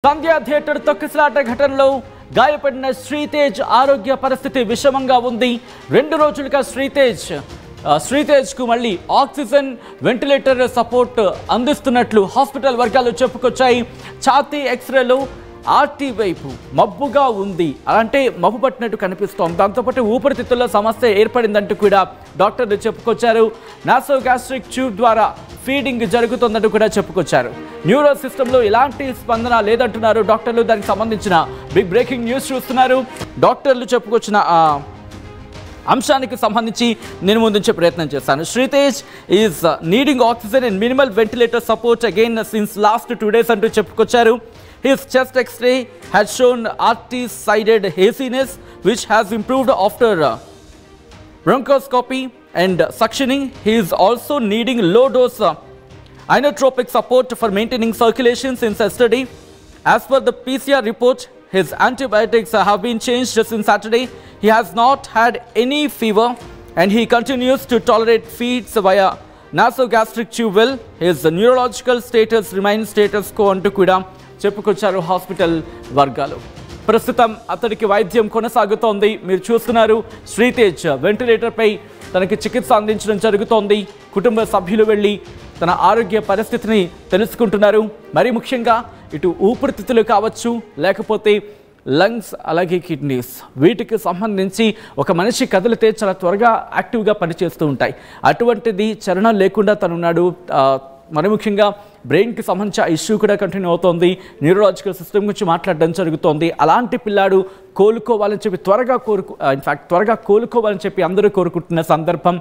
సంధ్య theatre తొక్కిసలాట ఘటనలో గాయపడిన శ్రీతేజ్ ఆరోగ్య పరిస్థితి విషమంగా ఉంది. 2 రోజులుగా శ్రీతేజ్కు మళ్ళీ ఆక్సిజన్ వెంటిలేటర్ సపోర్ట్ అందిస్తున్నట్లు హాస్పిటల్ వర్గాలు చెప్పుకొచ్చాయి. ఛాతీ ఎక్స్రేలో ఆర్టీ వైపు మబ్బుగా ఉంది, అంటే మబ్బు పట్టినట్టు కనిపిస్తోంది. దాంతోపాటు ఊపిరితిత్తుల్లో సమస్య ఏర్పడిందంటూ కూడా డాక్టర్లు చెప్పుకొచ్చారు. నాసోగాస్ట్రిక్ ట్యూబ్ ద్వారా ఫీడింగ్ జరుగుతుందంటూ కూడా చెప్పుకొచ్చారు. న్యూరో సిస్టంలో ఎలాంటి స్పందన లేదంటున్నారు డాక్టర్లు. దానికి సంబంధించిన బిగ్ బ్రేకింగ్ న్యూస్ చూస్తున్నారు. డాక్టర్లు చెప్పుకొచ్చిన అంశానికి సంబంధించి నేను ముందుంచే ప్రయత్నం చేస్తాను. Sritej is needing oxygen and minimal ventilator support again since last 2 days అంటూ చెప్పుకొచ్చారు. His chest X-ray has shown RT-sided haziness, which has improved after bronchoscopy and suctioning. He is also needing low-dose inotropic support for maintaining circulation since yesterday. As per the PCR report, his antibiotics have been changed since Saturday. He has not had any fever and he continues to tolerate feeds via nasogastric tube well. His neurological status remains status quo antu kuda చెప్పుకొచ్చారు hospital వర్గాలు. ప్రస్తుతం అతడికి వైద్యం కొనసాగుతోంది. మీరు చూస్తున్నారు, శ్రీతేజ్ వెంటిలేటర్పై తనకి చికిత్స అందించడం జరుగుతోంది. కుటుంబ సభ్యులు వెళ్ళి తన ఆరోగ్య పరిస్థితిని తెలుసుకుంటున్నారు. మరీ ముఖ్యంగా ఇటు ఊపిరితిత్తులు కావచ్చు, లేకపోతే లంగ్స్, అలాగే కిడ్నీస్, వీటికి సంబంధించి ఒక మనిషి కదిలితే చాలా త్వరగా యాక్టివ్గా పనిచేస్తూ ఉంటాయి. అటువంటిది చలనం లేకుండా తనున్నాడు. మరి ముఖ్యంగా బ్రెయిన్కి సంబంధించిన ఇష్యూ కూడా కంటిన్యూ అవుతోంది. న్యూరలాజికల్ సిస్టమ్ గురించి మాట్లాడడం జరుగుతోంది. అలాంటి పిల్లాడు కోలుకోవాలని చెప్పి త్వరగా కోలుకోవాలని చెప్పి అందరూ కోరుకుంటున్న సందర్భం.